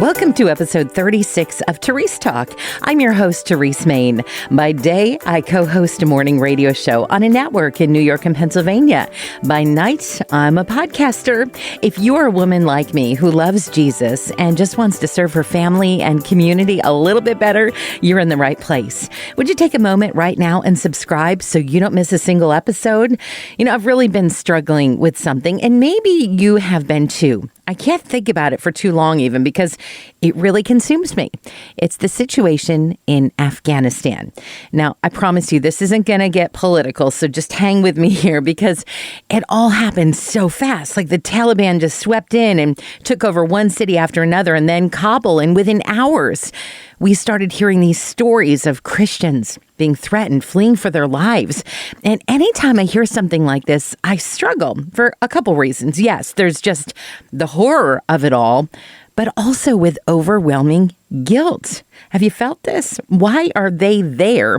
Welcome to episode 36 of Terese Talk. I'm your host, Terese Main. By day, I co-host a morning radio show on a network in New York and Pennsylvania. By night, I'm a podcaster. If you're a woman like me who loves Jesus and just wants to serve her family and community a little bit better, you're in the right place. Would you take a moment right now and subscribe so you don't miss a single episode? You know, I've really been struggling with something, and maybe you have been too. I can't think about it for too long even because it really consumes me. It's the situation in Afghanistan. Now, I promise you this isn't going to get political, so just hang with me here because it all happened so fast. Like the Taliban just swept in and took over one city after another and then Kabul, and within hours, we started hearing these stories of Christians being threatened, fleeing for their lives. And anytime I hear something like this, I struggle for a couple reasons. Yes, there's just the horror of it all, but also with overwhelming guilt. Have you felt this? Why are they there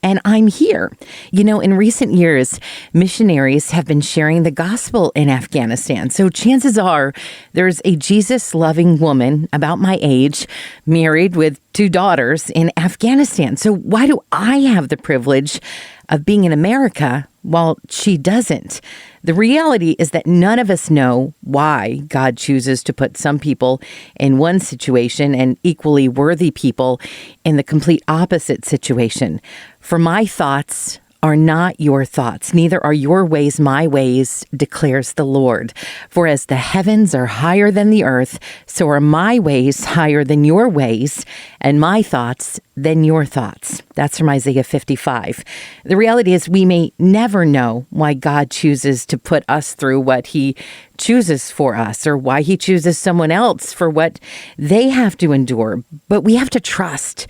and I'm here? You know, in recent years, missionaries have been sharing the gospel in Afghanistan. So chances are there's a Jesus-loving woman about my age, married with 2 daughters in Afghanistan. So why do I have the privilege of being in America while she doesn't? The reality is that none of us know why God chooses to put some people in one situation and equally worthy people in the complete opposite situation. For my thoughts are not your thoughts, neither are your ways my ways, declares the Lord. For as the heavens are higher than the earth, so are my ways higher than your ways, and my thoughts than your thoughts. That's from Isaiah 55. The reality is we may never know why God chooses to put us through what he chooses for us, or why he chooses someone else for what they have to endure. But we have to trust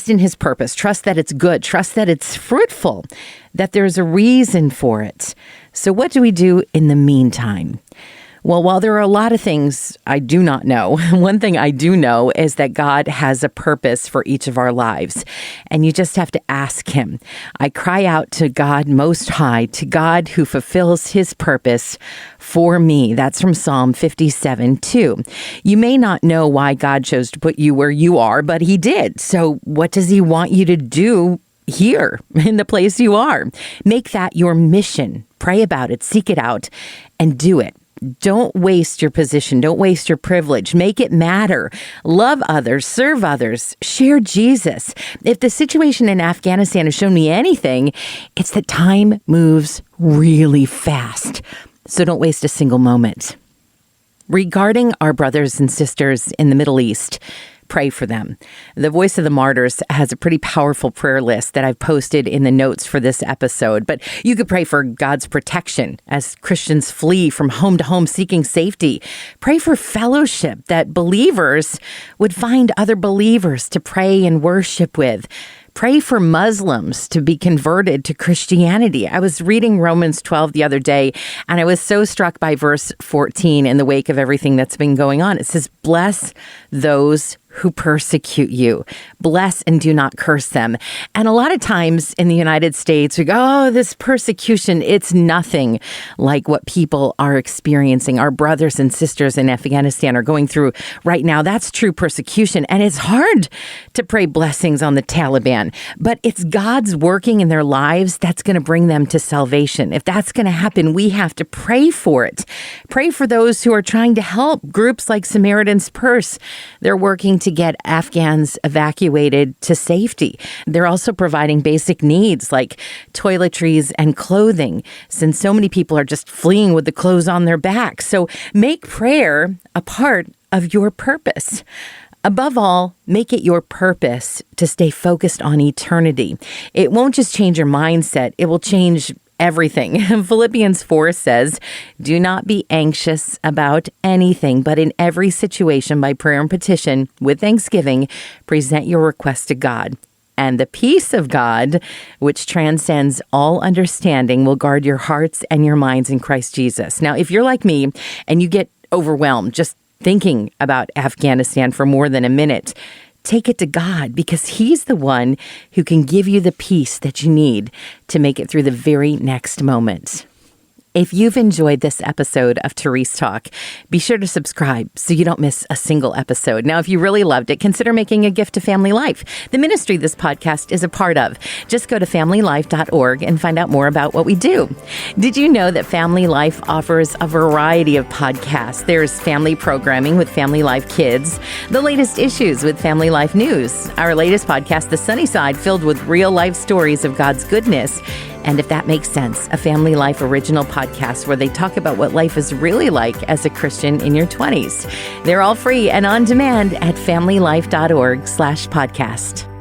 in his purpose, trust that it's good, trust that it's fruitful, that there's a reason for it. So what do we do in the meantime? Well, while there are a lot of things I do not know, one thing I do know is that God has a purpose for each of our lives, and you just have to ask him. I cry out to God Most High, to God who fulfills his purpose for me. That's from Psalm 57:2. You may not know why God chose to put you where you are, but he did. So what does he want you to do here in the place you are? Make that your mission. Pray about it, seek it out, and do it. Don't waste your position. Don't waste your privilege. Make it matter. Love others. Serve others. Share Jesus. If the situation in Afghanistan has shown me anything, it's that time moves really fast. So don't waste a single moment. Regarding our brothers and sisters in the Middle East, pray for them. The Voice of the Martyrs has a pretty powerful prayer list that I've posted in the notes for this episode. But you could pray for God's protection as Christians flee from home to home seeking safety. Pray for fellowship, that believers would find other believers to pray and worship with. Pray for Muslims to be converted to Christianity. I was reading Romans 12 the other day, and I was so struck by verse 14 in the wake of everything that's been going on. It says, bless those who persecute you. Bless and do not curse them. And a lot of times in the United States, we go, oh, this persecution, it's nothing like what people are experiencing. Our brothers and sisters in Afghanistan are going through right now. That's true persecution. And it's hard to pray blessings on the Taliban, but it's God's working in their lives that's going to bring them to salvation. If that's going to happen, we have to pray for it. Pray for those who are trying to help. Groups like Samaritan's Purse, they're working to get Afghans evacuated to safety. They're also providing basic needs like toiletries and clothing, since so many people are just fleeing with the clothes on their backs. So make prayer a part of your purpose. Above all, make it your purpose to stay focused on eternity. It won't just change your mindset, it will change everything. Philippians 4 says, do not be anxious about anything, but in every situation by prayer and petition with thanksgiving, present your request to God. And the peace of God, which transcends all understanding, will guard your hearts and your minds in Christ Jesus. Now, if you're like me and you get overwhelmed just thinking about Afghanistan for more than a minute, take it to God, because he's the one who can give you the peace that you need to make it through the very next moment. If you've enjoyed this episode of Terese Talk, be sure to subscribe so you don't miss a single episode. Now, if you really loved it, consider making a gift to Family Life, the ministry this podcast is a part of. Just go to familylife.org and find out more about what we do. Did you know that Family Life offers a variety of podcasts? There's family programming with Family Life Kids, the latest issues with Family Life News, our latest podcast, The Sunny Side, filled with real-life stories of God's goodness, and if that makes sense, a Family Life original podcast where they talk about what life is really like as a Christian in your 20s. They're all free and on demand at familylife.org/podcast.